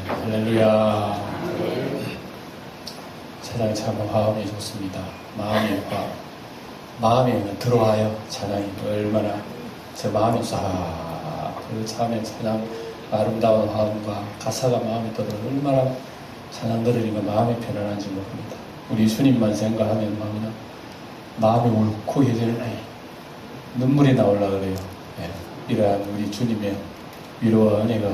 할렐루야. 찬양이 참 마음이 좋습니다. 마음이 들어와요. 찬양이 얼마나 제 마음이 그 참에 찬양 아름다운 마음과 가사가 마음에 들어 얼마나 찬양 들으니까 마음이 편안한지 모릅니다. 우리 주님만 생각하면 마음이 울컥해지네. 눈물이 나오려고 그래요. 네. 이러한 우리 주님의 위로와 은혜가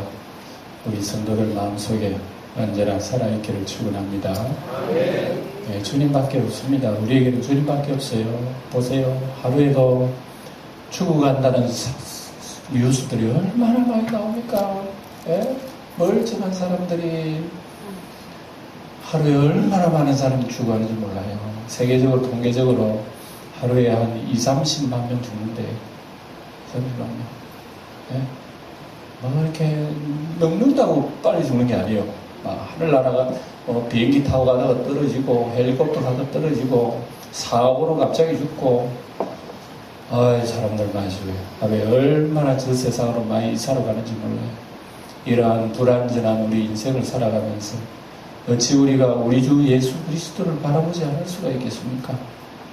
우리 성도들 마음속에 언제나 살아있기를 축원합니다. 네, 주님밖에 없습니다. 우리에게는 주님밖에 없어요. 보세요. 하루에도 죽어간다는 뉴스들이 얼마나 많이 나옵니까? 네? 멀쩡한 사람들이 하루에 얼마나 많은 사람이 죽어가는지 몰라요. 세계적으로 통계적으로 하루에 한 20-30만 명 죽는데 30만 명. 네? 이렇게 늙는다고 빨리 죽는 게 아니에요. 하늘나라가 비행기 타고 가다가 떨어지고 헬리콥터 가다가 떨어지고 사고로 갑자기 죽고 사람들 많이 죽어요. 하루에 얼마나 저 세상으로 많이 살아가는지 몰라요. 이러한 불완전한 우리 인생을 살아가면서 어찌 우리가 우리 주 예수 그리스도를 바라보지 않을 수가 있겠습니까?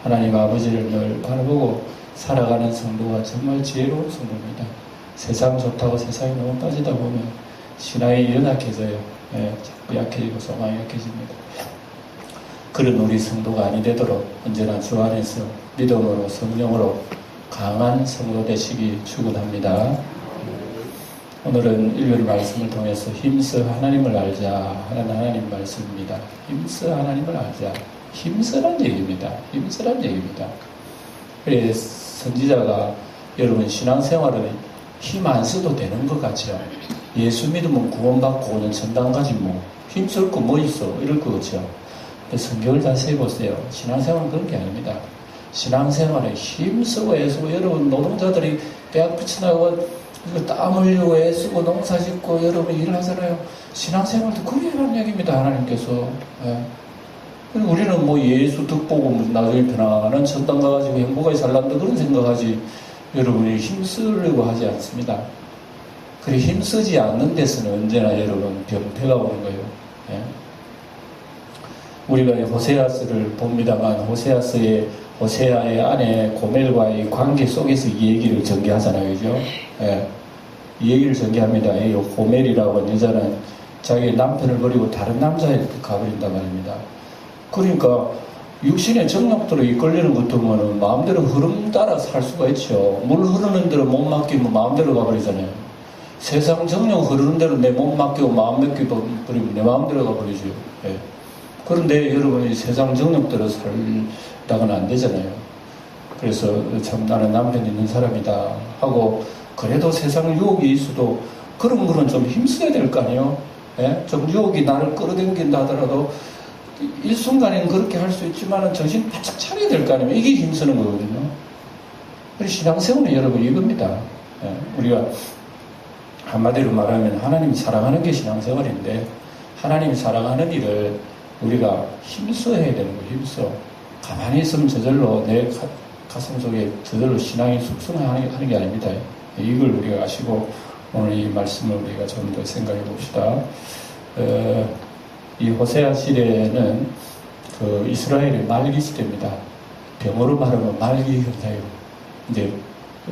하나님 아버지를 늘 바라보고 살아가는 성도가 정말 지혜로운 성도입니다. 세상 좋다고 세상에 너무 빠지다 보면 신앙이 연약해져요. 자꾸 약해지고 소망이 약해집니다. 그런 우리 성도가 아니 되도록 언제나 주 안에서 믿음으로 성령으로 강한 성도 되시기 축원합니다. 오늘은 일요일 말씀을 통해서 힘써 하나님을 알자 하는 하나님 말씀입니다. 힘써 하나님을 알자. 힘쓰란 얘기입니다. 힘쓰란 얘기입니다. 그래서 선지자가 여러분 신앙생활은 힘 안 써도 되는 것 같죠. 예수 믿으면 구원받고 오는 천당 가지 힘쓸 거 뭐 있어 이럴 거 같죠. 성경을 자세히 보세요. 신앙생활은 그런 게 아닙니다. 신앙생활에 힘쓰고 애쓰고 여러분 노동자들이 대학 붙여나가고 땀 흘리고 애쓰고 농사 짓고 여러분 일을 하잖아요. 신앙생활도 그러한 얘기입니다. 하나님께서. 우리는 예수 득보고 나중에 편안한 천당 가가지고 행복하게 살란다 그런 생각하지 여러분이 힘쓰려고 하지 않습니다. 그래 힘쓰지 않는 데서는 언제나 여러분 병폐가 오는 거예요. 우리가 호세아서를 봅니다만 호세아의 아내 고멜과의 관계 속에서 이 얘기를 전개하잖아요. 그죠? 이 얘기를 전개합니다. 이 고멜이라고 하는 여자는 자기 남편을 버리고 다른 남자에게 가버린단 말입니다. 그러니까 육신의 정욕대로 이끌리는 것 같으면 마음대로 흐름 따라 살 수가 있죠. 물 흐르는 대로 몸 맡기면 마음대로 가버리잖아요. 세상 정욕 흐르는 대로 내 몸 맡기고 마음 맡기면 내 마음대로 가버리죠. 그런데 여러분이 세상 정욕대로 살다가는 안 되잖아요. 그래서 참 나는 남편 있는 사람이다 하고 그래도 세상 유혹이 있어도 그런 거는 좀 힘써야 될 거 아니에요. 좀 유혹이 나를 끌어당긴다 하더라도 일순간에는 그렇게 할 수 있지만 정신 바짝 차려야 될 거 아니에요. 이게 힘쓰는 거거든요. 그래서 신앙생활은 여러분 이겁니다. 우리가 한마디로 말하면 하나님이 사랑하는 게 신앙생활인데 하나님이 사랑하는 일을 우리가 힘써야 되는 거예요. 힘써. 가만히 있으면 저절로 내 가슴 속에 저절로 신앙이 숙성하는 게 아닙니다. 이걸 우리가 아시고 오늘 이 말씀을 우리가 좀 더 생각해 봅시다. 이 호세아 시대에는 그 이스라엘의 말기 시대입니다. 병어로 말하면 말기 현상이에요. 이제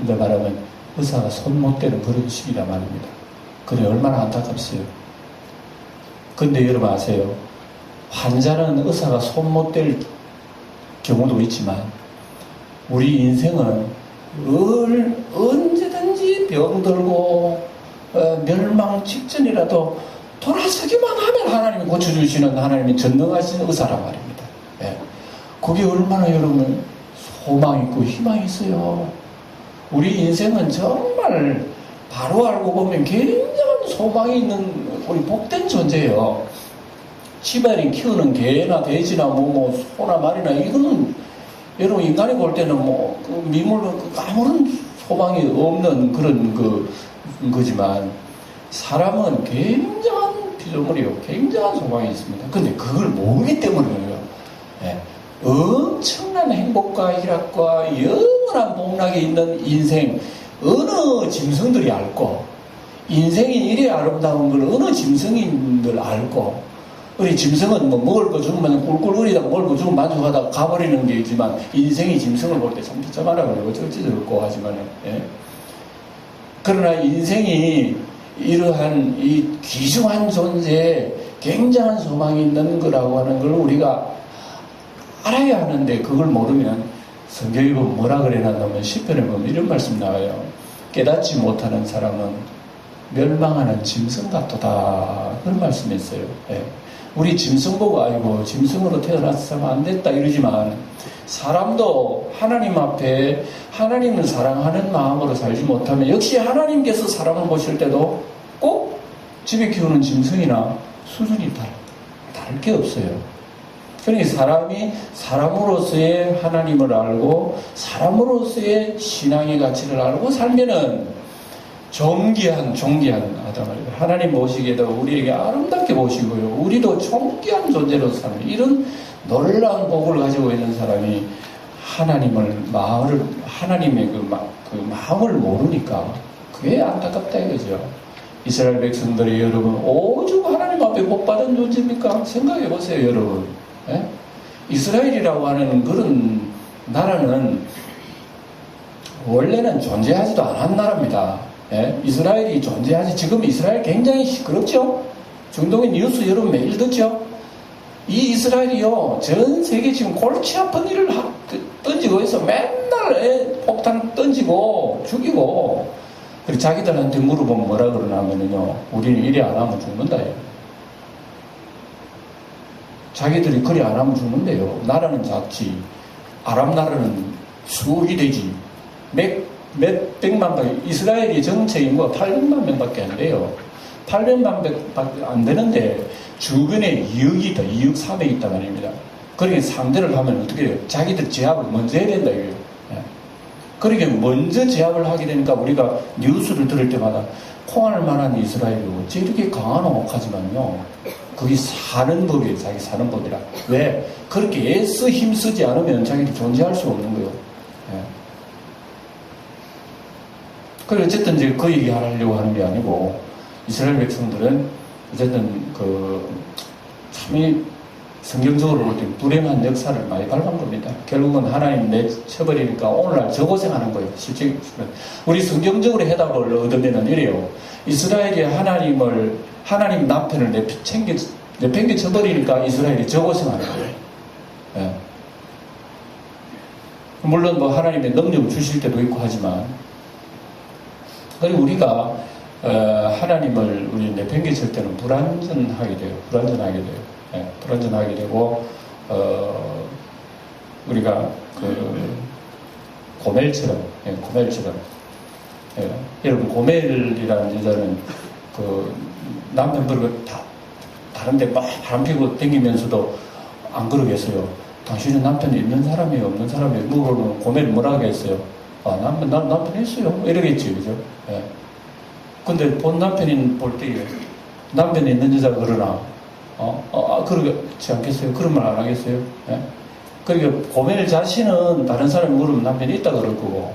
말하면 의사가 손 못 대는 그런 시기란 말입니다. 그래 얼마나 안타깝어요. 근데 여러분 아세요? 환자는 의사가 손 못 댈 경우도 있지만 우리 인생은 언제든지 병들고 멸망 직전이라도 돌아서기만 하면 하나님이 고쳐주시는 하나님이 전능하신 의사란 말입니다. 그게 얼마나 여러분 소망이 있고 희망이 있어요. 우리 인생은 정말 바로 알고 보면 굉장한 소망이 있는 우리 복된 존재예요. 집안이 키우는 개나 돼지나 소나 말이나 이거는 여러분 인간이 볼 때는 미물로 아무런 소망이 없는 그런 거지만 사람은 굉장한 피조물이요. 굉장한 소망이 있습니다. 근데 그걸 모르기 때문에요. 엄청난 행복과 희락과 영원한 복락이 있는 인생 어느 짐승들이 앓고 인생이 이리 아름다운 걸 어느 짐승인 걸 알고, 우리 짐승은 뭐 먹을 거 주면 꿀꿀거리다가 먹을 거 주면 만족하다가 가버리는 게 있지만, 인생이 짐승을 볼 때 참 비참하라 그러고 어찌저찌고 하지만은, 예. 그러나 인생이 이러한 이 귀중한 존재에 굉장한 소망이 있는 거라고 하는 걸 우리가 알아야 하는데, 그걸 모르면 성경에 보면 뭐라 그래놨냐면, 시편에 보면 이런 말씀 나와요. 깨닫지 못하는 사람은 멸망하는 짐승 같도다, 그런 말씀이 있어요. 예. 우리 짐승 보고 아이고 짐승으로 태어났으면 안 됐다 이러지만, 사람도 하나님 앞에 하나님을 사랑하는 마음으로 살지 못하면 역시 하나님께서 사람을 보실 때도 꼭 집에 키우는 짐승이나 수준이 다를 게 없어요. 그러니 사람이 사람으로서의 하나님을 알고 사람으로서의 신앙의 가치를 알고 살면은 존귀한 아담을 하나님 보시기에도 우리에게 아름답게 보시고요, 우리도 존귀한 존재로 사는 이런 놀라운 복을 가지고 있는 사람이 하나님의 그 마음을 모르니까 그게 안타깝다 이거죠. 이스라엘 백성들이 여러분 오죽 하나님 앞에 복받은 존재입니까? 생각해 보세요, 여러분. 예? 이스라엘이라고 하는 그런 나라는 원래는 존재하지도 않은 나라입니다. 예? 이스라엘이 존재하지, 지금 이스라엘 굉장히 시끄럽죠? 중동의 뉴스 여러분 매일 듣죠? 이 이스라엘이요, 전 세계 지금 골치 아픈 일을 던지고 해서 맨날 폭탄 던지고 죽이고, 그리고 자기들한테 물어보면 뭐라 그러냐면요, 우리는 이리 안 하면 죽는다. 자기들이 그리 안 하면 죽는데요. 나라는 작지, 아랍 나라는 수억이 되지, 몇백만 명, 이스라엘이 전체 인구가 800만 명밖에 안 돼요. 800만 명밖에 안 되는데 주변에 2억이 있다, 2억 400이 있단 말입니다. 그러니까 상대를 하면 어떻게 해요? 자기들 제압을 먼저 해야 된다 이거예요. 그러니까 먼저 제압을 하게 되니까 우리가 뉴스를 들을 때마다 포함할 만한 이스라엘이 어째 이렇게 강하노 하지만요, 그게 사는 법이에요. 자기 사는 법이라. 왜? 그렇게 애써 힘쓰지 않으면 자기들이 존재할 수 없는 거예요. 그리고 어쨌든 이제 그 얘기 하려고 하는 게 아니고, 이스라엘 백성들은 어쨌든 참이 성경적으로 볼 때 불행한 역사를 많이 밟은 겁니다. 결국은 하나님 내쳐버리니까 오늘날 저 고생하는 거예요. 실제 우리 성경적으로 해답을 얻으면 이래요. 이스라엘이 하나님 남편을 내팽개쳐버리니까 이스라엘이 저 고생하는 거예요. 예. 물론 뭐 하나님의 능력을 주실 때도 있고 하지만, 그리고 우리가 하나님을 우리 내팽개칠 때는 불완전하게 돼요. 예, 불완전하게 되고, 우리가 고멜처럼. 예, 여러분, 고멜이라는 여자는 남편 버리고 다른데 막 바람 피고 댕기면서도 안 그러겠어요. 당신은 남편이 있는 사람이에요, 없는 사람이에요? 물어보면 고멜이 뭐라고 하겠어요? 남편 있어요. 이러겠지, 그죠? 예. 근데 본 남편인 볼 때, 남편이 있는 여자가 그러나, 그러지 않겠어요? 그런 말 안 하겠어요? 예? 그러니까 고멜 자신은 다른 사람이 물으면 남편이 있다 그럴 거고,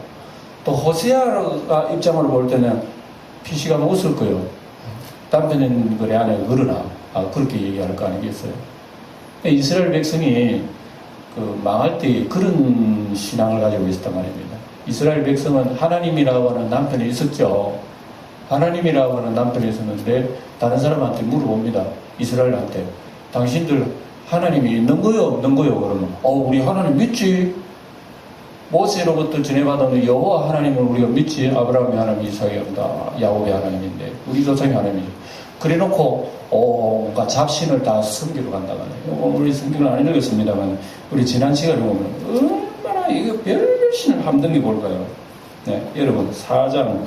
또 호세아가 입장으로 볼 때는 피시가 웃을 거예요. 남편인 그래 안에 그러나, 그렇게 얘기할 거 아니겠어요? 이스라엘 백성이 망할 때 그런 신앙을 가지고 있었단 말입니다. 이스라엘 백성은 하나님이라고 하는 남편이 있었죠. 하나님이라고 하는 남편이 있었는데 다른 사람한테 물어봅니다. 이스라엘한테. 당신들 하나님이 있는 거요, 없는 거요? 그러면 우리 하나님 믿지. 모세로부터 전해받은 여호와 하나님을 우리가 믿지. 아브라함의 하나님, 이삭의 하나님, 야곱의 하나님인데 우리 조상의 하나님이죠. 그래놓고 뭔가 잡신을 다 섬기러 간다고 하네요. 우리 성경을 안 읽었습니다만 우리 지난 시간에 보면 얼마나 이거 별신을 함든 게 뭘까요? 네, 여러분 4장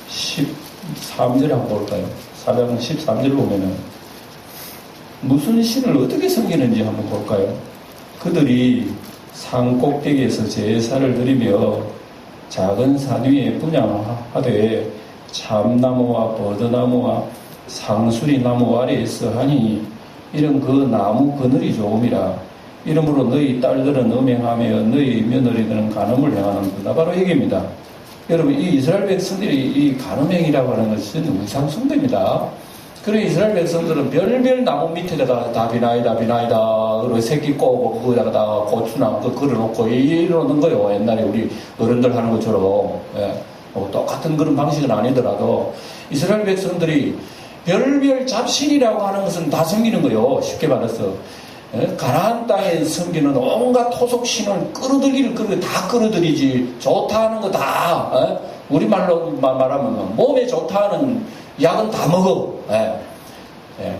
13절에 한번 볼까요? 4장 13절 보면은 무슨 신을 어떻게 섬기는지 한번 볼까요? 그들이 산 꼭대기에서 제사를 드리며 작은 산 위에 분향하되 참나무와 버드나무와 상수리나무 아래에서 하니 이런 그 나무 그늘이 좋음이라. 이러므로 너희 딸들은 음행하며 너희 며느리들은 간음을 행하는구나. 바로 얘기입니다. 여러분, 이 이스라엘 백성들이 이 간음행이라고 하는 것은 우상숭배입니다. 그래, 이스라엘 백성들은 별별 나무 밑에다가 다비나이다, 그리고 새끼 꼬고, 거기다가 고추나 걸어놓고 이러는 거요. 옛날에 우리 어른들 하는 것처럼. 예. 똑같은 그런 방식은 아니더라도, 이스라엘 백성들이 별별 잡신이라고 하는 것은 다 섬기는 거요. 쉽게 말해서. 예? 가나안 땅에 섬기는 온갖 토속신을 다 끌어들이지. 좋다 하는 거 다, 예? 우리말로 말하면 몸에 좋다 하는 약은 다 먹어. 예. 예.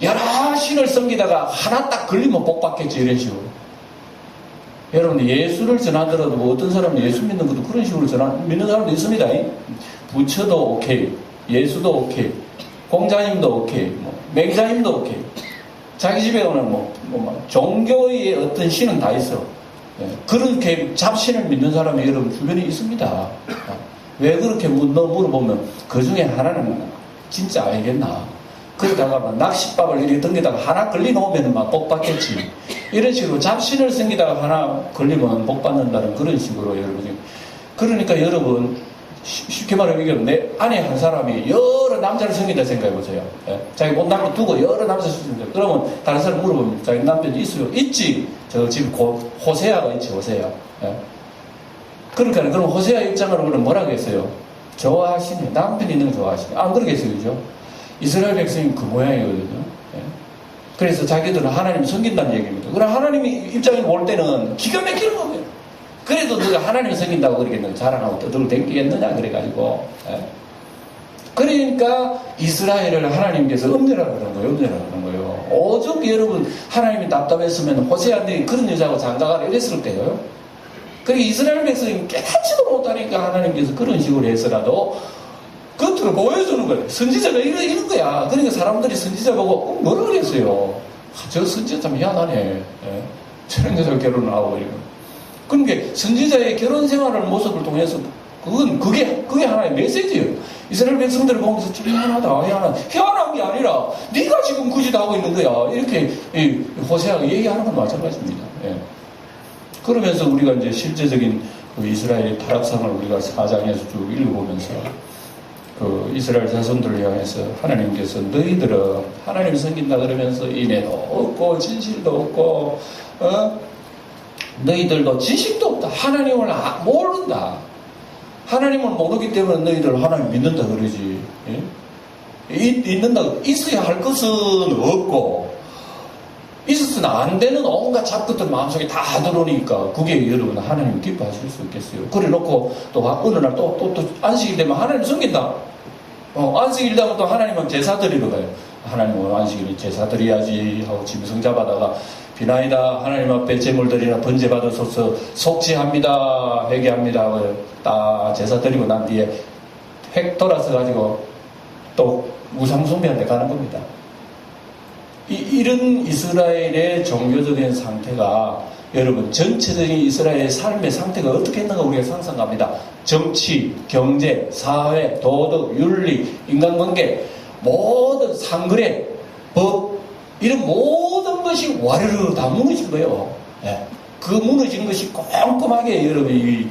여러 신을 섬기다가 하나 딱 걸리면 복 받겠지, 이런 식으로. 여러분, 예수를 전하더라도 뭐 어떤 사람은 예수 믿는 것도 그런 식으로 믿는 사람도 있습니다. 부처도 오케이, 예수도 오케이, 공자님도 오케이, 뭐 맹자님도 오케이. 자기 집에 오는 종교의 어떤 신은 다 있어. 예. 그렇게 잡신을 믿는 사람이 여러분 주변에 있습니다. 왜 그렇게 물어보면 그 중에 하나는 진짜 알겠나? 그러다가 낚싯밥을 이렇게 던기다가 하나 걸려놓으면 막 복 받겠지. 이런 식으로 잡신을 섬기다가 하나 걸리면 복 받는다는 그런 식으로 여러분. 그러니까 여러분, 쉽게 말하면 이게 내 아내 한 사람이 여러 남자를 섬긴다 생각해보세요. 예? 자기 못 남편 두고 여러 남자를 섬긴다. 그러면 다른 사람 물어보면 자기 남편이 있어요? 있지. 저 지금 호세아가 있지, 호세아. 예? 그러니까 그럼 호세아 입장으로 그럼 뭐라고 했어요? 좋아하시네. 남편 있는 거 좋아하시네. 안 그러겠어요, 그죠? 이스라엘 백성이 그 모양이거든요. 예? 그래서 자기들은 하나님 섬긴다는 얘기입니다. 그럼 하나님 입장에서 볼 때는 기가 막히는 거예요. 그래도 너가 하나님 섬긴다고 그러겠느냐, 자랑하고 떠들댕기겠느냐, 그래가지고. 예? 그러니까 이스라엘을 하나님께서 음녀라는 거예요. 오죽 여러분, 하나님이 답답했으면 호세아들이 그런 여자하고 장가가라 이랬을 때요. 그러니까 이스라엘 백성이 깨닫지도 못하니까 하나님께서 그런 식으로 해서라도 겉으로 보여주는 거예요. 선지자가 이런 거야. 그러니까 사람들이 선지자 보고 뭐라 그랬어요? 저 선지자 참 희한하네. 예? 저런 여자가 결혼을 하고 이러고. 그러니까 선지자의 결혼 생활을 모습을 통해서 그게 하나의 메시지예요. 이스라엘 백성들을 보면서 좀 희한한 게 아니라 네가 지금 그 짓 하고 있는 거야. 이렇게 호세아가 얘기하는 건 마찬가지입니다. 예. 그러면서 우리가 이제 실제적인 그 이스라엘의 타락상을 우리가 4장에서 쭉 읽어보면서 그 이스라엘 자손들을 향해서 하나님께서 너희들은 하나님 섬긴다 그러면서 인애도 없고 진실도 없고 너희들도 지식도 없다. 하나님을 모른다. 하나님을 모르기 때문에 너희들 하나님 믿는다 그러지. 예? 있는다. 있어야 할 것은 없고 있었으나 안 되는 온갖 잡것들 마음속에 다 들어오니까 그게 여러분 하나님 기뻐하실 수 있겠어요. 그래 놓고 또 어느 날 또 안식일 되면 하나님 섬긴다. 안식일 되면 또 하나님은 제사 드리러 가요. 하나님은 안식일에 제사 드려야지 하고 짐승 잡아다가 비나이다 하나님 앞에 제물 드리나 번제 받으소서 속죄합니다 회개합니다 딱 제사 드리고 난 뒤에 획 돌아서 가지고 또 우상숭배한테 가는 겁니다. 이런 이스라엘의 종교적인 상태가 여러분 전체적인 이스라엘의 삶의 상태가 어떻게 했는가 우리가 상상합니다. 정치, 경제, 사회, 도덕, 윤리, 인간관계 모든 상거래, 법 이런 모든 것이 와르르 다 무너진 거예요. 예. 그 무너진 것이 꼼꼼하게 여러분 이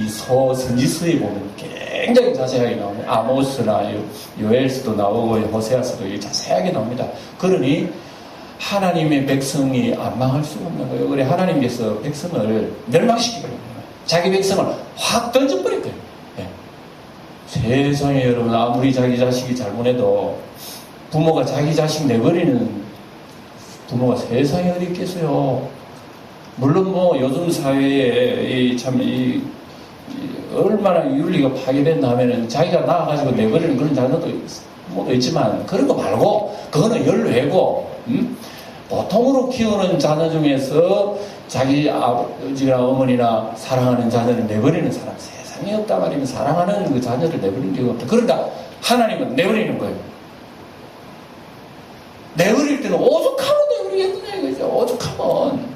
선지서에 보면 굉장히 자세하게 나옵니다. 아모스나 요엘서도 나오고 호세아서도 자세하게 나옵니다. 그러니 하나님의 백성이 안 망할 수가 없는 거예요. 그래 하나님께서 백성을 멸망시키버린 거예요. 자기 백성을 확 던져버릴 거예요. 예. 세상에 여러분 아무리 자기 자식이 잘못해도 부모가 자기 자식 내버리는 부모가 세상에 어디 있겠어요. 물론 뭐 요즘 사회에 얼마나 윤리가 파괴된다 하면은 자기가 나와가지고 내버리는 그런 자녀도 뭐 있지만 그런 거 말고 그거는 연례고 보통으로 키우는 자녀 중에서 자기 아버지나 어머니나 사랑하는 자녀를 내버리는 사람 세상에 없다 말이면 사랑하는 그 자녀를 내버리는 경우가 없다. 그러다 하나님은 내버리는 거예요. 내버릴 때는 오죽하면 내버리겠느냐 이거죠. 오죽하면.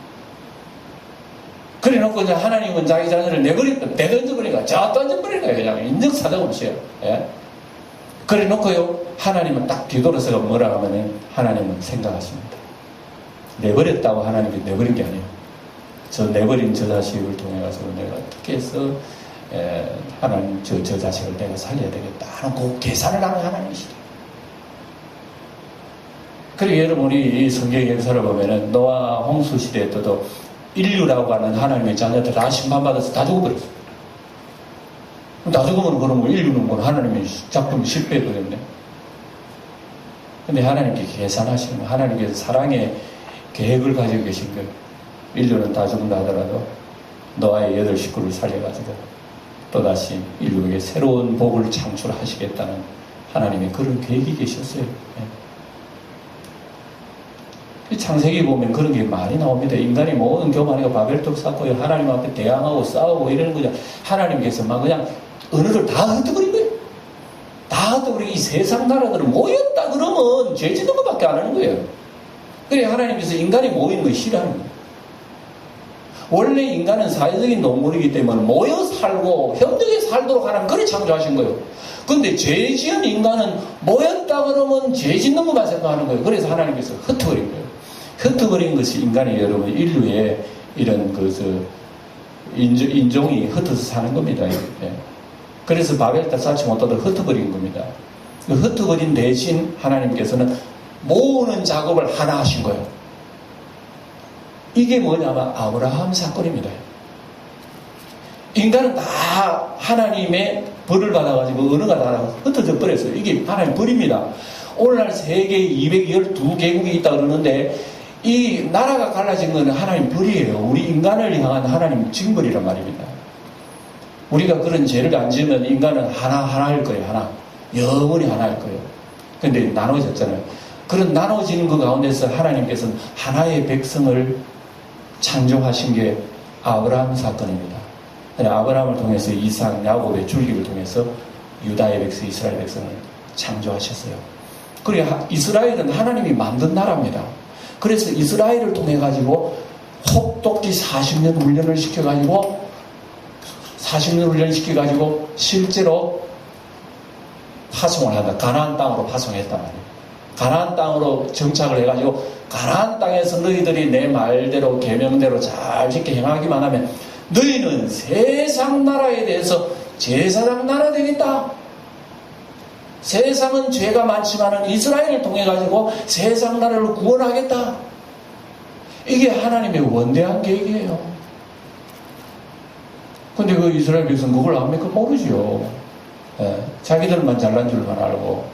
그래 놓고 이제 하나님은 자기 자녀를 내던져버리니까 저 던져버리는 거예요. 그냥 인정사정 없이요. 예? 그래 놓고요. 하나님은 딱 뒤돌아서가 뭐라 하면은 하나님은 생각하십니다. 내버렸다고 하나님이 내버린 게 아니에요. 저 내버린 저 자식을 통해 가서 내가 어떻게 해서 하나님 저 자식을 내가 살려야 되겠다 하는 그 계산을 하는 하나님이시다. 그리고 여러분이 이 성경 역사를 보면은 노아 홍수 시대 때도 인류라고 하는 하나님의 자녀들 다 심판받아서 다 죽어버렸어. 다 죽으면 그러면 인류는 뭐 하나님의 작품이 실패해버렸네. 근데 하나님께 계산하시는 거예요. 하나님께서 사랑의 계획을 가지고 계신 거예요. 인류는 다 죽는다 하더라도 노아의 8 식구를 살려가지고 또다시 인류에게 새로운 복을 창출하시겠다는 하나님의 그런 계획이 계셨어요. 창세기 보면 그런 게 많이 나옵니다. 인간이 모든 교만하고 바벨탑 쌓고 하나님 앞에 대항하고 싸우고 이러는 거죠. 하나님께서 막 그냥 언어를 다 흩어버린 거예요. 다 흩어버리고 이 세상 나라들은 모였다 그러면 죄 짓는 것밖에 안 하는 거예요. 그래 하나님께서 인간이 모이는 걸 싫어하는 거예요. 원래 인간은 사회적인 동물이기 때문에 모여 살고 협력해 살도록 하나님 그래 창조하신 거예요. 근데 죄 지은 인간은 모였다 그러면 죄 짓는 것만 생각하는 거예요. 그래서 하나님께서 흩어버린 거예요. 흩어버린 것이 인간이 여러분 인류의 이런 인종이 흩어서 사는 겁니다. 그래서 바벨탑 쌓지 못하다 흩어버린 겁니다. 흩어버린 대신 하나님께서는 모으는 작업을 하나 하신 거예요. 이게 뭐냐면 아브라함 사건입니다. 인간은 다 하나님의 벌을 받아가지고 언어가 다 흩어져 버렸어요. 이게 하나님 벌입니다. 오늘날 세계 212개국이 있다 그러는데 이 나라가 갈라진 건 하나님 벌이에요. 우리 인간을 향한 하나님 징벌이란 말입니다. 우리가 그런 죄를 안 지으면 인간은 하나일 거예요. 하나. 영원히 하나일 거예요. 근데 나눠졌잖아요. 그런 나눠지는 그 가운데서 하나님께서는 하나의 백성을 창조하신 게 아브라함 사건입니다. 아브라함을 통해서 이삭, 야곱의 줄기를 통해서 유다의 백성, 이스라엘 백성을 창조하셨어요. 그리고 이스라엘은 하나님이 만든 나라입니다. 그래서 이스라엘을 통해 가지고 혹독히 40년 훈련을 시켜가지고 40년 훈련시켜가지고 실제로 파송을 한다. 가나안 땅으로 파송했단 말이에요. 가나안 땅으로 정착을 해가지고 가나안 땅에서 너희들이 내 말대로 계명대로 잘 지켜 행하기만 하면 너희는 세상 나라에 대해서 제사장 나라 되겠다. 세상은 죄가 많지만은 이스라엘을 통해 가지고 세상 나라를 구원하겠다. 이게 하나님의 원대한 계획이에요. 근데 그 이스라엘 백성 그걸 압니까? 모르죠. 자기들만 잘난 줄만 알고,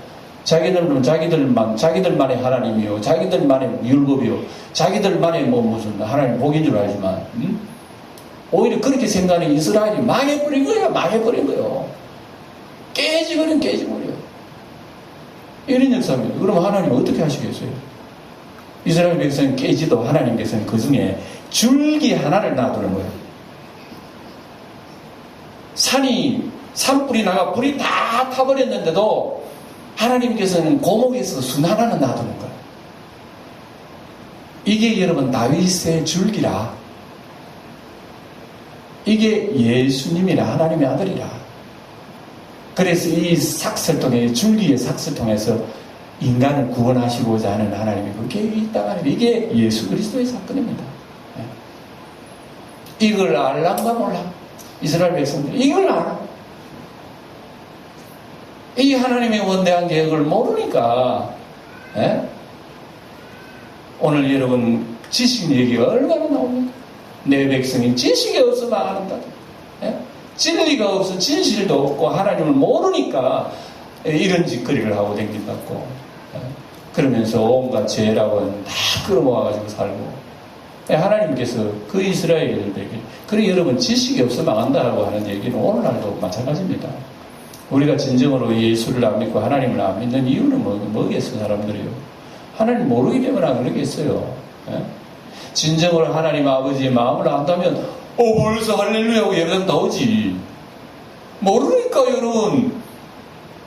자기들만의 하나님이요, 자기들만의 율법이요, 자기들만의 무슨 하나님 복인 줄 알지만, 오히려 그렇게 생각하는 이스라엘이 망해버린 거야, 망해버린 거예요. 깨지버려. 이런 역사입니다. 그럼 하나님은 어떻게 하시겠어요? 이스라엘 백성이 깨지도 하나님께서는 그 중에 줄기 하나를 놔두는 거예요. 산불이 나가 불이 다 타버렸는데도 하나님께서는 고목에서 순 하나는 놔두는 거예요. 이게 여러분 다윗의 줄기라. 이게 예수님이라 하나님의 아들이라. 그래서 이 삭스를 통해 줄기의 삭스를 통해서 인간을 구원하시고자 하는 하나님의 그 계획이 있다. 이게 예수 그리스도의 사건입니다. 이걸 알란가 몰라. 이스라엘 백성들 이걸 알아. 이 하나님의 원대한 계획을 모르니까 오늘 여러분 지식 얘기가 얼마나 나옵니까? 내 백성이 지식이 없어 망한다. 진리가 없어 진실도 없고 하나님을 모르니까 이런 짓거리를 하고 댕긴다고. 그러면서 온갖 죄라고는 다 끌어모아가지고 살고. 하나님께서 그 이스라엘들에게 그래 여러분 지식이 없어 망한다라고 하는 얘기는 오늘날도 마찬가지입니다. 우리가 진정으로 예수를 안 믿고 하나님을 안 믿는 이유는 뭐겠어요? 사람들이요. 하나님 모르기 때문에 안 그러겠어요. 진정으로 하나님 아버지의 마음을 안다면 벌써 할렐루야 하고 예배당 나오지. 모르니까 여러분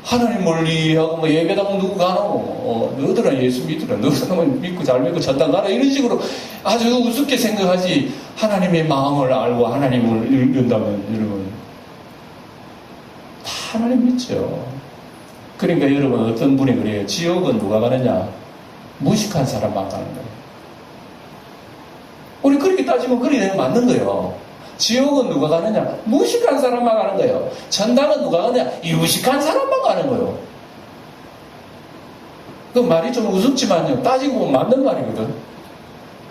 하나님 멀리하고 예배당 누구 가노? 너희들아 예수 믿더라. 너희들은 믿고 잘 믿고 전당 가라. 이런 식으로 아주 우습게 생각하지. 하나님의 마음을 알고 하나님을 읽는다면 여러분 다 하나님 믿죠. 그러니까 여러분 어떤 분이 그래요. 지옥은 누가 가느냐? 무식한 사람만 가는 거예요. 우리 그렇게 따지면 그렇게 되면 맞는 거예요. 지옥은 누가 가느냐? 무식한 사람만 가는 거예요. 천당은 누가 가느냐? 유식한 사람만 가는 거예요. 그 말이 좀 우습지만요. 따지고 보면 맞는 말이거든.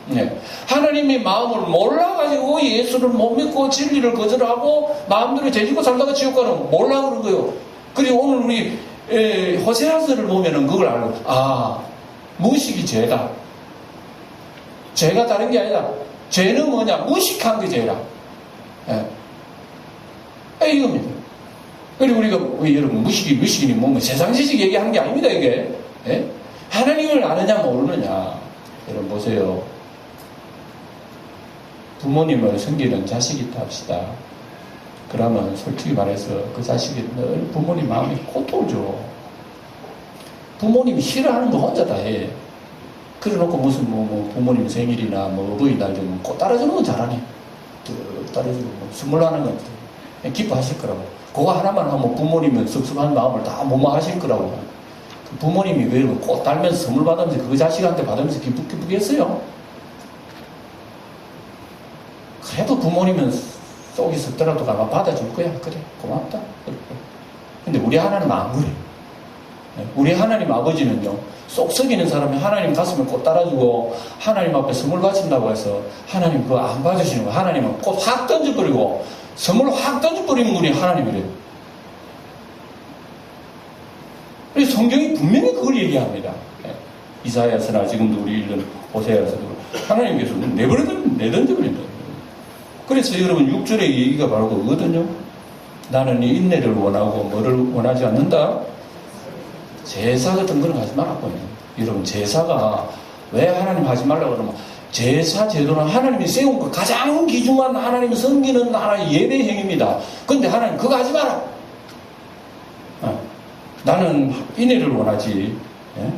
네. 하나님의 마음을 몰라가지고 예수를 못 믿고 진리를 거절하고 마음대로 죄짓고 살다가 지옥 가는 거 몰라 그런 거예요. 그리고 오늘 우리 호세아서를 보면은 그걸 알고, 아, 무식이 죄다. 죄가 다른 게 아니라 죄는 뭐냐? 무식한 게 죄라. 예. 이겁니다. 그리고 우리가 여러분 무식이니 뭐 세상 지식 얘기하는 게 아닙니다 이게. 예? 하나님을 아느냐 모르느냐. 여러분 보세요. 부모님을 섬기는 자식이 있다 합시다. 그러면 솔직히 말해서 그 자식이 늘 부모님 마음이 고통을 줘. 부모님이 싫어하는 거 혼자 다 해. 그래놓고 무슨 부모님 생일이나 어버이날 되면 꼭 따라주는 건 잘하네. 따라주고 선물하는 건 기뻐하실 거라고. 그거 하나만 하면 부모님은 섭섭한 마음을 다 무마하실 거라고. 부모님이 왜 꼭 달면서 선물 받으면서 그 자식한테 받으면서 기쁘겠어요? 그래도 부모님은 속이 썩더라도 아마 받아줄 거야. 그래, 고맙다. 근데 우리 하나님은 안 그래. 우리 하나님 아버지는요, 쏙 썩이는 사람이 하나님 가슴을 꼭 따라주고 하나님 앞에 선물 바친다고 해서 하나님 그거 안 받으시는 거예요. 하나님은 꼭 확 던져버리고 선물 확 던져버리는 분이 하나님이래요. 그래서 성경이 분명히 그걸 얘기합니다. 이사야서나 지금도 우리 읽는 호세아서도 하나님께서 내던져버린다. 그래서 여러분 6절의 얘기가 바로 그거거든요. 나는 이 인내를 원하고 뭐를 원하지 않는다? 제사 같은 걸 하지 말라고 해요. 여러분 제사가 왜 하나님 하지 말라고 그러면 제사 제도는 하나님이 세운 거 가장 귀중한 하나님을 섬기는 하나의 예배 행위입니다. 그런데 하나님 그거 하지 마라. 나는 인애를 원하지. 예?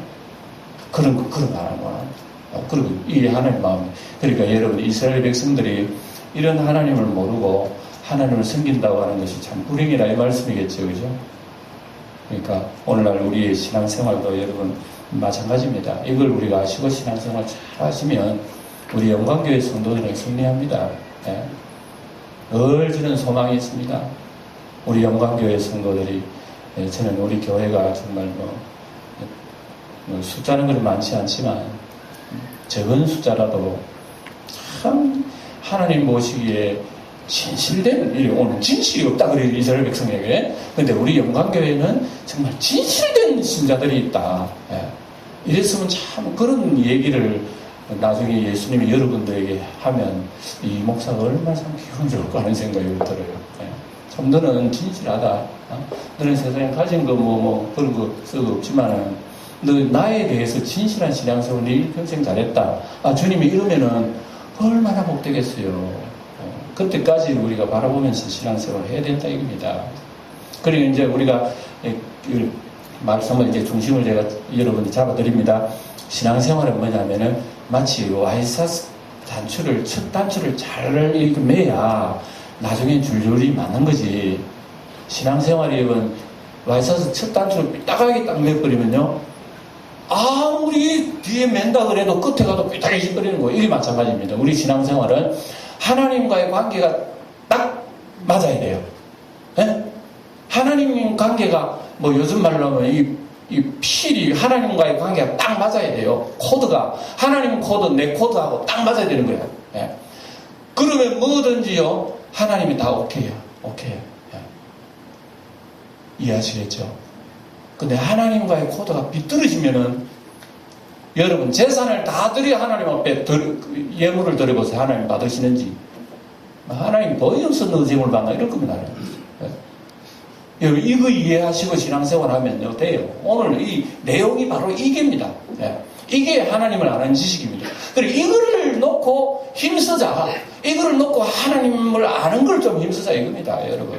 그런 거 안 원합니다. 그리고 이 하나님 마음. 그러니까 여러분 이스라엘 백성들이 이런 하나님을 모르고 하나님을 섬긴다고 하는 것이 참 불행이라 이 말씀이겠죠, 그죠? 그러니까 오늘날 우리의 신앙생활도 여러분 마찬가지입니다. 이걸 우리가 아시고 신앙생활 잘 하시면 우리 영광교회 성도들은 승리합니다. 예? 늘 저는 소망이 있습니다. 우리 영광교회 성도들이 저는 우리 교회가 정말 숫자는 그리 많지 않지만 적은 숫자라도 참 하나님 모시기에 진실된, 오늘 진실이 없다 그래요, 이스라엘 백성에게. 근데 우리 영광교회는 정말 진실된 신자들이 있다. 예. 이랬으면 참 그런 얘기를 나중에 예수님이 여러분들에게 하면 이 목사가 얼마나 참 기분 좋을까 하는 생각이 들어요. 예. 참 너는 진실하다. 너는 세상에 가진 거 그런 거 쓰고 없지만은 너 나에 대해서 진실한 신앙생활 네 일평생 잘했다. 주님이 이러면은 얼마나 복되겠어요. 그때까지 우리가 바라보면서 신앙생활을 해야 된다 이겁니다. 그리고 이제 우리가 말씀을 이제 중심을 제가 여러분이 잡아드립니다. 신앙생활은 뭐냐면은 마치 와이사스 단추를 첫 단추를 잘 이렇게 매야 나중에 줄줄이 맞는 거지. 신앙생활이 와이사스 첫 단추를 삐딱하게 딱 매버리면요. 아무리 뒤에 맨다 그래도 끝에 가도 삐딱해져 버리는 거예요. 이게 마찬가지입니다. 우리 신앙생활은 하나님과의 관계가 딱 맞아야 돼요. 네? 하나님 관계가 요즘 말로 하면 이 필이 하나님과의 관계가 딱 맞아야 돼요. 코드가 하나님 코드 내 코드하고 딱 맞아야 되는 거예요. 네? 그러면 뭐든지요 하나님이 다 오케이요. 오케이. 네. 이해하시겠죠? 근데 하나님과의 코드가 비뚤어지면은 여러분 재산을 다 드려 하나님 앞에 예물을 드려보세요. 하나님 받으시는지. 하나님 보이 없는 의zem을 받나 이럴 겁니다. 여러분 이거 이해하시고 신앙생활 하면요 돼요. 오늘 이 내용이 바로 이게입니다. 이게 하나님을 아는 지식입니다. 그리고 이거를 놓고 힘쓰자. 이거를 놓고 하나님을 아는 걸 좀 힘쓰자 이겁니다. 여러분.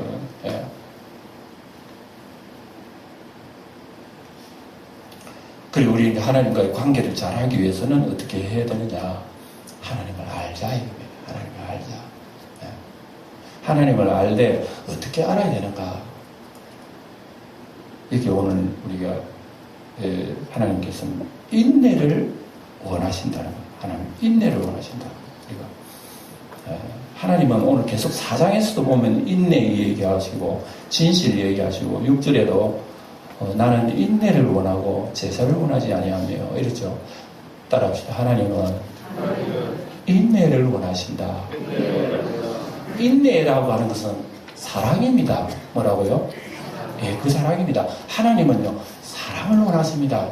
그리고 우리 하나님과의 관계를 잘하기 위해서는 어떻게 해야 되느냐? 하나님을 알자 이겁니다. 하나님을 알자. 하나님을 알되 어떻게 알아야 되는가? 이렇게 오늘 우리가 하나님께서는 인내를 원하신다는 거예요. 하나님 인내를 원하신다. 우리가 하나님은 오늘 계속 4장에서도 보면 인내 얘기하시고 진실 얘기하시고 6절에도 나는 인내를 원하고 제사를 원하지 아니하며 이렇죠. 따라합시다. 하나님은 인내를 원하신다. 인내라고 하는 것은 사랑입니다. 뭐라고요? 예, 그 사랑입니다. 하나님은요, 사랑을 원하십니다.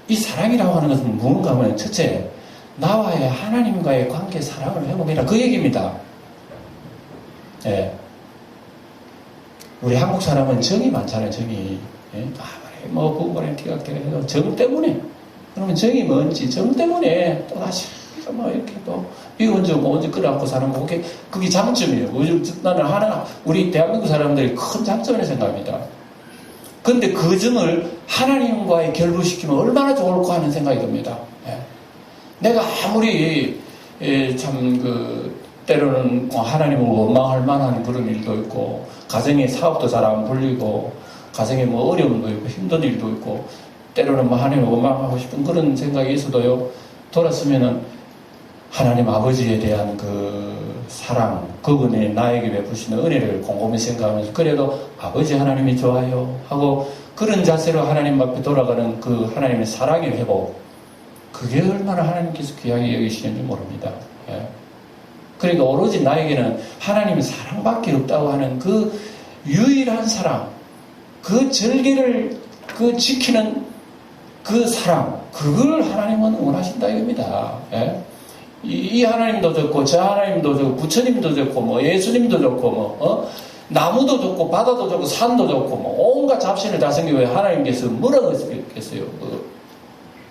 이 사랑이라고 하는 것은 무언가 하면 첫째, 나와의 하나님과의 관계 사랑을 회복해라. 그 얘기입니다. 예. 우리 한국 사람은 정이 많잖아요, 정이. 예? 뭐, 구분에 기각되고 정 때문에. 그러면 정이 뭔지, 정 때문에 또다시, 뭐, 이렇게 또, 이혼주고 언제 끌어안고 사는 거, 그게 장점이에요. 나는 우리 대한민국 사람들이 큰 장점이라고 생각합니다. 근데 그 점을 하나님과의 결부시키면 얼마나 좋을까 하는 생각이 듭니다. 예. 내가 아무리 때로는 하나님을 원망할 만한 그런 일도 있고 가정에 사업도 잘 안 풀리고 가정에 뭐 어려움도 있고 힘든 일도 있고 때로는 뭐 하나님을 원망하고 싶은 그런 생각이 있어도요, 돌았으면은 하나님 아버지에 대한 그 사랑, 그분이 나에게 베푸시는 은혜를 곰곰이 생각하면서 그래도 아버지 하나님이 좋아요 하고 그런 자세로 하나님 앞에 돌아가는 그 하나님의 사랑의 회복, 그게 얼마나 하나님께서 귀하게 여기시는지 모릅니다. 예. 그러니까 오로지 나에게는 하나님의 사랑밖에 없다고 하는 그 유일한 사랑, 그 절개를 지키는 그 사랑, 그걸 하나님은 원하신다 이겁니다. 예. 이 하나님도 좋고 저 하나님도 좋고 부처님도 좋고 뭐 예수님도 좋고 나무도 좋고 바다도 좋고 산도 좋고 뭐 온갖 잡신을 다 생기고 하나님께서 뭐라고 했겠어요?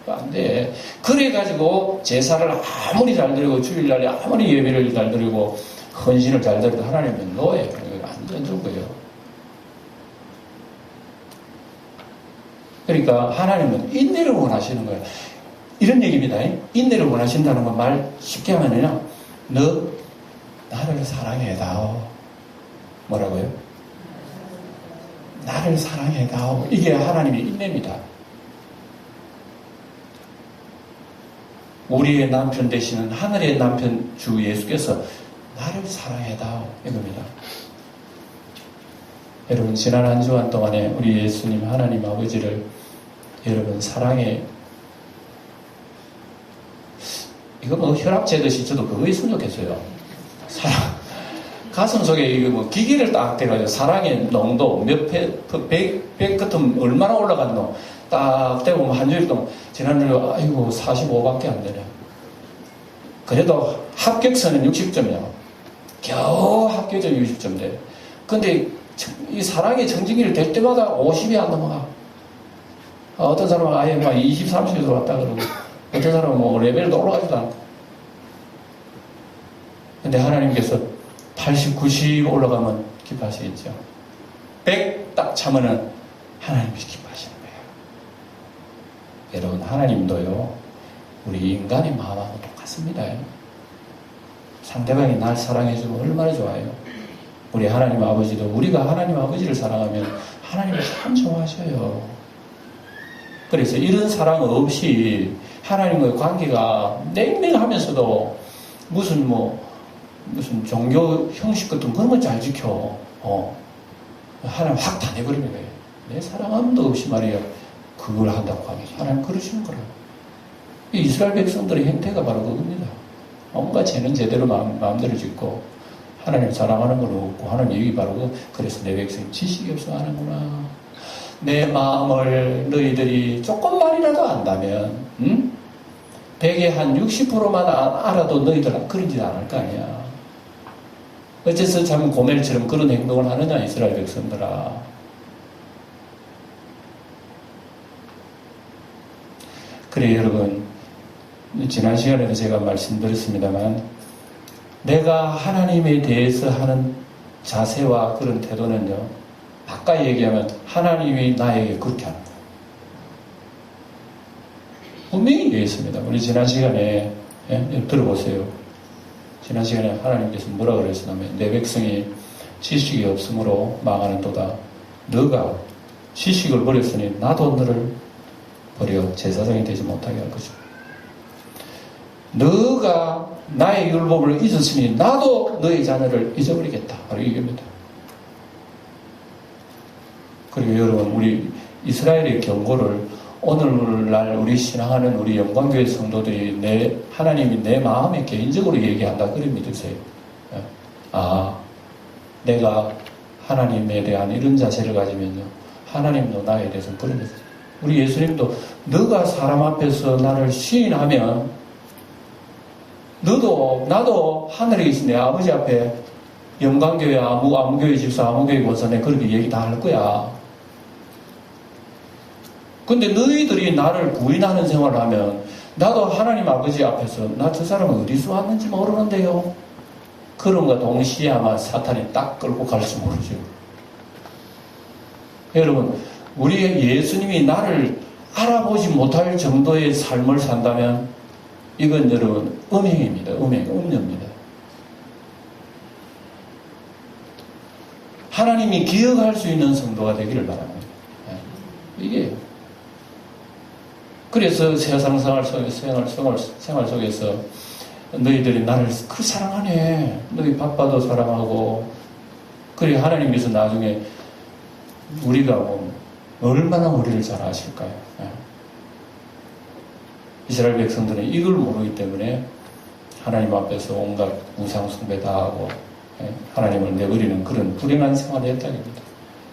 안 돼. 그래가지고 제사를 아무리 잘 드리고 주일날에 아무리 예배를 잘 드리고 헌신을 잘 드려도 하나님은 노예요. 안 되는 거예요. 그러니까 하나님은 인내를 원하시는 거예요. 이런 얘기입니다. 인내를 원하신다는 건 말 쉽게 하면요, 너 나를 사랑해다오. 뭐라고요? 나를 사랑해다오. 이게 하나님의 인내입니다. 우리의 남편 되시는 하늘의 남편 주 예수께서 나를 사랑해다오 이겁니다. 여러분, 지난 한 주간 동안에 우리 예수님 하나님 아버지를 여러분 사랑해, 이거 뭐 혈압 재듯이 저도 그거 있으면 좋겠어요. 사랑, 가슴 속에 이거 뭐 기계를 딱 대가지고 사랑의 농도 백 끝은 얼마나 올라갔노 딱 대고 한 주일 동안 지난주에 아이고 45밖에 안 되네. 그래도 합격선은 60점이야. 겨우 합격점 60점 돼. 근데 이 사랑의 정진기를 될 때마다 50이 안 넘어가. 어떤 사람은 아예 막 20, 30에서 왔다 그러고 어떤 사람은 뭐 레벨도 올라가지도 않고. 근데 하나님께서 80, 90 올라가면 기뻐하시겠죠. 100 딱 참으면 하나님께서 기뻐하시는 거예요. 여러분, 하나님도요, 우리 인간의 마음하고 똑같습니다. 상대방이 날 사랑해주면 얼마나 좋아요. 우리 하나님 아버지도 우리가 하나님 아버지를 사랑하면 하나님을 참 좋아하셔요. 그래서 이런 사랑 없이 하나님과의 관계가 냉랭하면서도 무슨 종교 형식 같은 그런 건 잘 지켜. 하나님 확 다 내버리는 거예요. 내 사랑함도 없이 말이에요. 그걸 한다고 하면 하나님 그러시는 거라고. 이스라엘 백성들의 행태가 바로 그겁니다. 온갖 죄는 제대로 마음대로 짓고 하나님 사랑하는 건 없고 하나님 얘기 바로 그래서 내 백성이 지식이 없어 하는구나. 내 마음을 너희들이 조금만이라도 안다면 100의 한 60%만 알아도 너희들 그런 짓 안 할 거 아니야. 어째서 참 고멜처럼 그런 행동을 하느냐 이스라엘 백성들아. 그래 여러분, 지난 시간에도 제가 말씀드렸습니다만 내가 하나님에 대해서 하는 자세와 그런 태도는요, 가까이 얘기하면 하나님이 나에게 그렇게 하는 거예요. 분명히 얘기했습니다. 우리 지난 시간에 들어보세요. 지난 시간에 하나님께서 뭐라 그랬냐면 내 백성이 지식이 없으므로 망하는도다. 너가 지식을 버렸으니 나도 너를 버려 제사장이 되지 못하게 할 것이다. 너가 나의 율법을 잊었으니 나도 너의 자녀를 잊어버리겠다. 바로 이겁니다. 그리고 여러분, 우리 이스라엘의 경고를 오늘날 우리 신앙하는 우리 영광교회 성도들이 하나님이 내 마음에 개인적으로 얘기한다. 그래 믿으세요. 내가 하나님에 대한 이런 자세를 가지면요, 하나님도 나에 대해서 그런, 우리 예수님도 너가 사람 앞에서 나를 시인하면 나도 하늘에 계신 내 아버지 앞에 영광교회 아무교회 집사 아무교회 권선에 그렇게 얘기 다 할 거야. 근데 너희들이 나를 부인하는 생활을 하면 나도 하나님 아버지 앞에서 나 저 사람은 어디서 왔는지 모르는데요. 그런가 동시에 아마 사탄이 딱 끌고 갈지 모르죠. 여러분, 우리의 예수님이 나를 알아보지 못할 정도의 삶을 산다면 이건 여러분 음행입니다. 음녀입니다. 하나님이 기억할 수 있는 성도가 되기를 바랍니다. 이게 그래서 세상 생활 속에서 너희들이 나를 그 사랑하네. 너희 바빠도 사랑하고. 그래 하나님께서 나중에 우리가 얼마나 우리를 잘 아실까요? 이스라엘 백성들은 이걸 모르기 때문에 하나님 앞에서 온갖 우상 숭배 다 하고 하나님을 내버리는 그런 불행한 생활을 했다는 겁니다.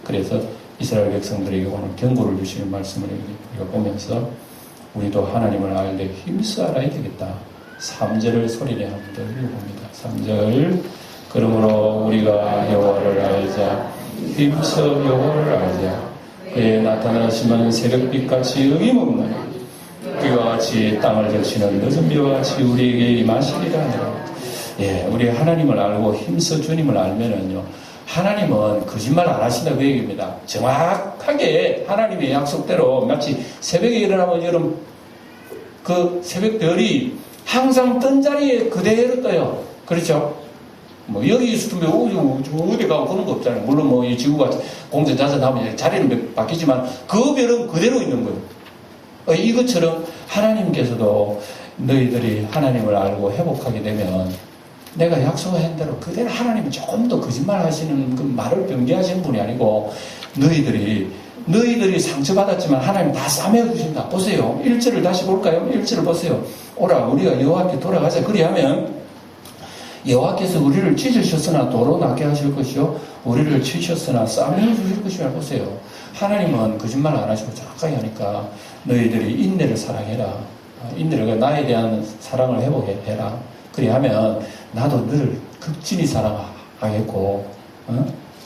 그래서 이스라엘 백성들에게 오늘 경고를 주시는 말씀을 우리가 보면서 우리도 하나님을 알되 힘써 알아야 되겠다. 3절을 소리내 한번 더 읽어봅니다. 3절 그러므로 우리가 여호와를 알자 힘써 여호와를 알자 그의 나타나시면 새벽빛같이 어김없나니 비와 같이 땅을 적시는 늦은 비와 같이 우리에게 임하시리라 하니라. 우리 하나님을 알고 힘써 주님을 알면은요, 하나님은 거짓말 안 하신다 그 얘기입니다. 정확하게 하나님의 약속대로 마치 새벽에 일어나면 여러분 그 새벽별이 항상 뜬 자리에 그대로 떠요. 그렇죠? 여기 있으면 어디 가고 그런 거 없잖아요. 물론 이 지구가 공전자전하면 자리는 바뀌지만 그 별은 그대로 있는 거예요. 이것처럼 하나님께서도 너희들이 하나님을 알고 회복하게 되면 내가 약속한 대로 그대로 하나님은 조금 더 거짓말 하시는 그 말을 변개하시는 분이 아니고 너희들이 상처받았지만 하나님 다 싸매어 주신다. 보세요. 1절을 다시 볼까요? 1절을 보세요. 오라 우리가 여호와께 돌아가자. 그리하면 여호와께서 우리를 찢으셨으나 도로 낫게 하실 것이요 우리를 치셨으나 싸매어 주실 것이라. 보세요. 하나님은 거짓말 안 하시고 정확하게 하니까 너희들이 인내를 사랑해라. 인내를 나에 대한 사랑을 회복해라. 그리하면 나도 너를 극진히 사랑하겠고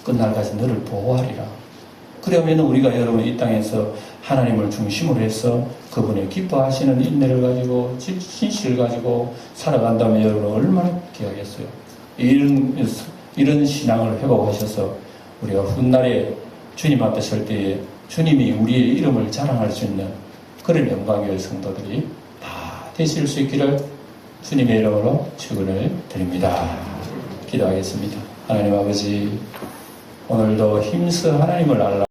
끝날까지 너를 보호하리라. 그러면 우리가 여러분 이 땅에서 하나님을 중심으로 해서 그분의 기뻐하시는 인내를 가지고 진실을 가지고 살아간다면 여러분 얼마나 귀하겠어요. 이런 신앙을 회복하셔서 우리가 훗날에 주님 앞에 설 때에 주님이 우리의 이름을 자랑할 수 있는 그런 영광의 성도들이 다 되실 수 있기를 주님의 이름으로 축원을 드립니다. 기도하겠습니다. 하나님 아버지, 오늘도 힘써 하나님을 알라